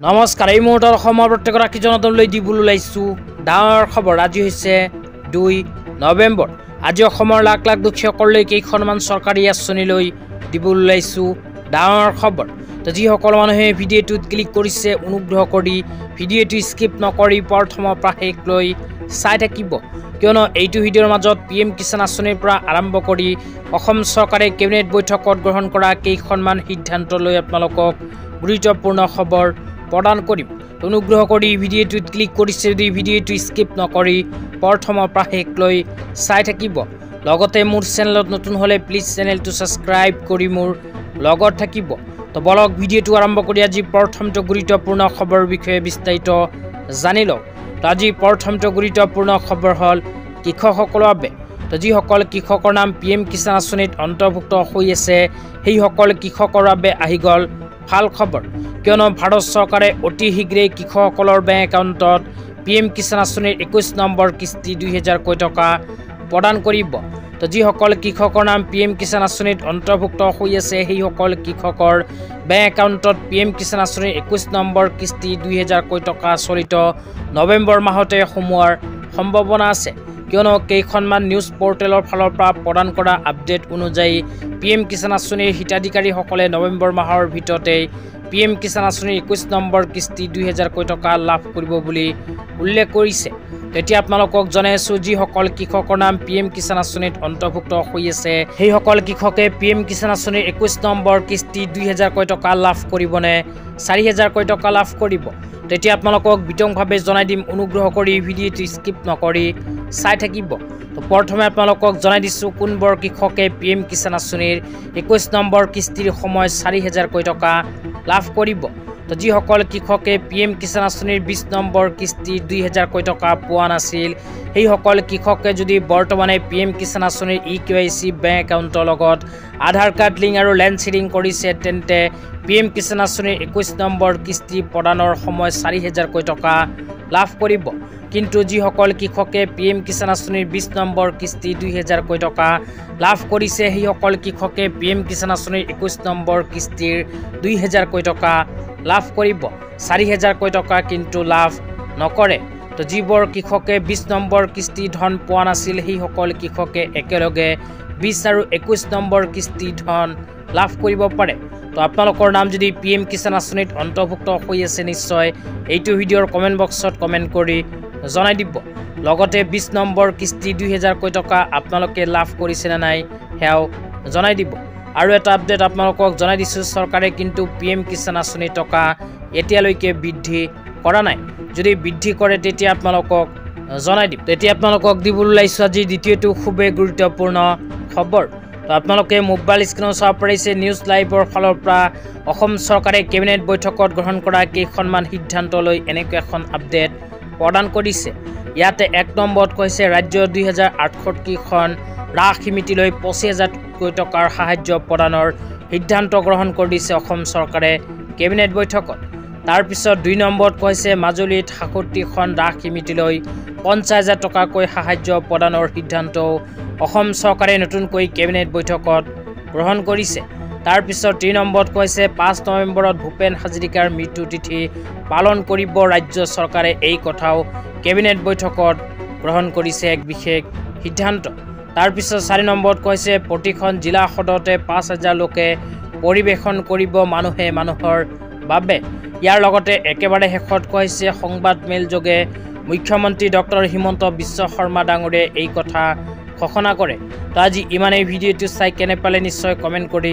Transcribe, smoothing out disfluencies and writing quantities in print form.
নমস্কাৰ এই মুহূৰ্তৰ অসমৰ প্ৰত্যেকগৰাকী জনতালৈ দিবলৈ ওলাইছো ডাঙৰ খবৰ। আজি হৈছে 2 নৱেম্বৰ। আজি অসমৰ লাখ লাখ দুখীয়াসকললৈ কেইখনমান চৰকাৰী আঁচনিলৈ দিবলৈ ওলাইছো ডাঙৰ খবৰ। তো যিসকল মানুহে ভিডিঅ'টোত ক্লিক কৰিছে অনুগ্ৰহ কৰি ভিডিঅ'টো স্কিপ নকৰি প্ৰথমৰ পৰা শেষলৈ চাই থাকিব, কিয়নো এইটো ভিডিঅ'ৰ মাজত PM কিষাণ আঁচনিৰ পৰা আৰম্ভ কৰি অসম চৰকাৰে কেবিনেট বৈঠকত গ্ৰহণ কৰা কেইখনমান সিদ্ধান্তলৈ আপোনালোকক গুৰুত্বপূৰ্ণ খবৰ প্ৰদান কৰিম। অনুগ্ৰহ কৰি ভিডিঅ'টোত ক্লিক কৰিছে যদি ভিডিঅ'টো স্কিপ নকৰি প্ৰথমৰ পৰা শেষলৈ চাই থাকিব। লগতে মোৰ চেনেলত নতুন হ'লে প্লিজ চেনেলটো ছাবস্ক্ৰাইব কৰি মোৰ লগত থাকিব। তো বলক ভিডিঅ'টো আৰম্ভ কৰি আজি প্ৰথমটো গুৰুত্বপূৰ্ণ খবৰৰ বিষয়ে বিস্তাৰিত জানি লওক। তো আজি প্ৰথমটো গুৰুত্বপূৰ্ণ খবৰ হ'ল কৃষকসকলৰ বাবে। তো যিসকল কৃষকৰ নাম PM কিষাণ আঁচনিত অন্তৰ্ভুক্ত হৈ আছে সেইসকল কৃষকৰ বাবে আহি গ'ল ভাল খবৰ, কিয়নো ভাৰত চৰকাৰে অতি শীঘ্ৰেই কৃষকসকলৰ বেংক একাউণ্টত PM কিষাণ আঁচনিৰ 21 নম্বৰ কিস্তি 2000 কোটি টকা প্ৰদান কৰিব। তো যিসকল কৃষকৰ নাম PM কিষাণ আঁচনিত অন্তৰ্ভুক্ত হৈ আছে সেইসকল কৃষকৰ বেংক একাউণ্টত PM কিষাণ আঁচনিৰ 21 নম্বৰ কিস্তি 2000 কোটি টকা চলিত নৱেম্বৰ মাহতে সোমোৱাৰ সম্ভাৱনা আছে, কিয়নো কেইখনমান নিউজ পৰ্টেলৰ ফালৰ পৰা প্ৰদান কৰা আপডেট অনুযায়ী PM কিষাণ আঁচনিৰ হিতাধিকাৰীসকলে নৱেম্বৰ মাহৰ ভিতৰতেই PM কিষাণ আঁচনিৰ 21 নম্বৰ কিস্তি 2000 কোটি টকা লাভ কৰিব বুলি উল্লেখ কৰিছে। তেতিয়া আপোনালোকক জনাইছোঁ যিসকল কৃষকৰ নাম PM কিষাণ আঁচনিত অন্তৰ্ভুক্ত হৈ আছে সেইসকল কৃষকে PM কিষাণ আঁচনিৰ 21 নম্বৰ কিস্তি 2000 কোটি টকা লাভ কৰিবনে 4000 কোটি টকা লাভ কৰিব। তেতিয়া আপোনালোকক বিতংভাৱে জনাই দিম, অনুগ্ৰহ কৰি ভিডিঅ'টো স্কিপ নকৰি চাই থাকিব। তো প্ৰথমে আপোনালোকক জনাই দিছোঁ কোনবোৰ কৃষকে PM কিষাণ আঁচনিৰ 21 নম্বৰ কিস্তিৰ সময় 4000 কোটি টকা লাভ কৰিব। তো যিসকল কৃষকে PM কিষাণ আঁচনিৰ 20 নম্বৰ কিস্তি 2000 কোটি টকা পোৱা নাছিল সেইসকল কৃষকে যদি বৰ্তমানে PM কিষাণ আঁচনিৰ EKYC বেংক একাউণ্টৰ লগত আধাৰ কাৰ্ড লিংক আৰু লেণ্ড শ্বেয়াৰিং কৰিছে তেন্তে PM কিষাণ আঁচনিৰ 21 নম্বৰ কিস্তি প্ৰদানৰ সময় 4000 কোটি টকা লাভ কৰিব। কিন্তু যিসকল কৃষকে PM কিষাণ আঁচনিৰ 20 নম্বৰ কিস্তি 2000 কোটি টকা লাভ কৰিছে সেইসকল কৃষকে PM কিষাণ আঁচনিৰ 21 নম্বৰ কিস্তিৰ 2000 কোটি টকা লাভ কৰিব, 4000 কোটি টকা কিন্তু লাভ নকৰে। তো যিবোৰ কৃষকে 20 নম্বৰ কিস্তি ধন পোৱা নাছিল সেইসকল কৃষকে একেলগে 20 আৰু 21 নম্বৰ কিস্তি ধন লাভ কৰিব পাৰে। তো আপোনালোকৰ নাম যদি PM কিষাণ আঁচনিত অন্তৰ্ভুক্ত হৈ আছে নিশ্চয় এইটো ভিডিঅ'ৰ কমেণ্ট বক্সত কমেণ্ট কৰি জনাই দিব। লগতে 20 নম্বৰ কিস্তি 2000 কোটি টকা আপোনালোকে লাভ কৰিছে নে নাই সেয়াও জনাই দিব। আৰু এটা আপডেট আপোনালোকক জনাই দিছোঁ, চৰকাৰে কিন্তু PM কিষাণ আঁচনিৰ টকা এতিয়ালৈকে বৃদ্ধি কৰা নাই। যদি বৃদ্ধি কৰে তেতিয়া আপোনালোকক জনাই দিম। তেতিয়া আপোনালোকক দিবলৈ ওলাইছোঁ আজি দ্বিতীয়টো খুবেই গুৰুত্বপূৰ্ণ খবৰ। তো আপোনালোকে মোবাইল স্ক্ৰীনত চাব পাৰিছে নিউজ লাইভৰ ফালৰ পৰা অসম চৰকাৰে কেবিনেট বৈঠকত গ্ৰহণ কৰা কেইখনমান সিদ্ধান্তলৈ এনেকুৱা এখন আপডেট প্ৰদান কৰিছে। ইয়াতে 1 নম্বৰত কৈছে ৰাজ্যৰ 2868খন ৰাস সমিতিলৈ 25000 কোটি টকাৰ সাহায্য প্ৰদানৰ সিদ্ধান্ত গ্ৰহণ কৰিছে অসম চৰকাৰে কেবিনেট বৈঠকত। তাৰপিছত 2 নম্বৰত কৈছে মাজুলীত 67খন ৰাস সমিতিলৈ 50000 টকাকৈ সাহায্য প্ৰদানৰ সিদ্ধান্তও অসম চৰকাৰে নতুনকৈ কেবিনেট বৈঠকত গ্ৰহণ কৰিছে। তাৰপিছত 3 নম্বৰত কৈছে 5 নৱেম্বৰত ভূপেন হাজৰিকাৰ মৃত্যু তিথি পালন কৰিব ৰাজ্য চৰকাৰে, এই কথাও কেবিনেট বৈঠকত গ্ৰহণ কৰিছে এক বিশেষ সিদ্ধান্ত। তাৰপিছত 4 নম্বৰত কৈছে প্ৰতিখন জিলা সদৰতে 5000 লোকে পৰিৱেশন কৰিব মানুহে মানুহৰ বাবে। ইয়াৰ লগতে একেবাৰে শেষত কৈছে সংবাদ মেল যোগে মুখ্যমন্ত্ৰী ডক্টৰ হিমন্ত বিশ্ব শৰ্মা ডাঙৰীয়াই এই কথা ঘোষণা কৰে। তো আজি ইমানেই, ভিডিঅ'টো চাই কেনে পালে নিশ্চয় কমেণ্ট কৰি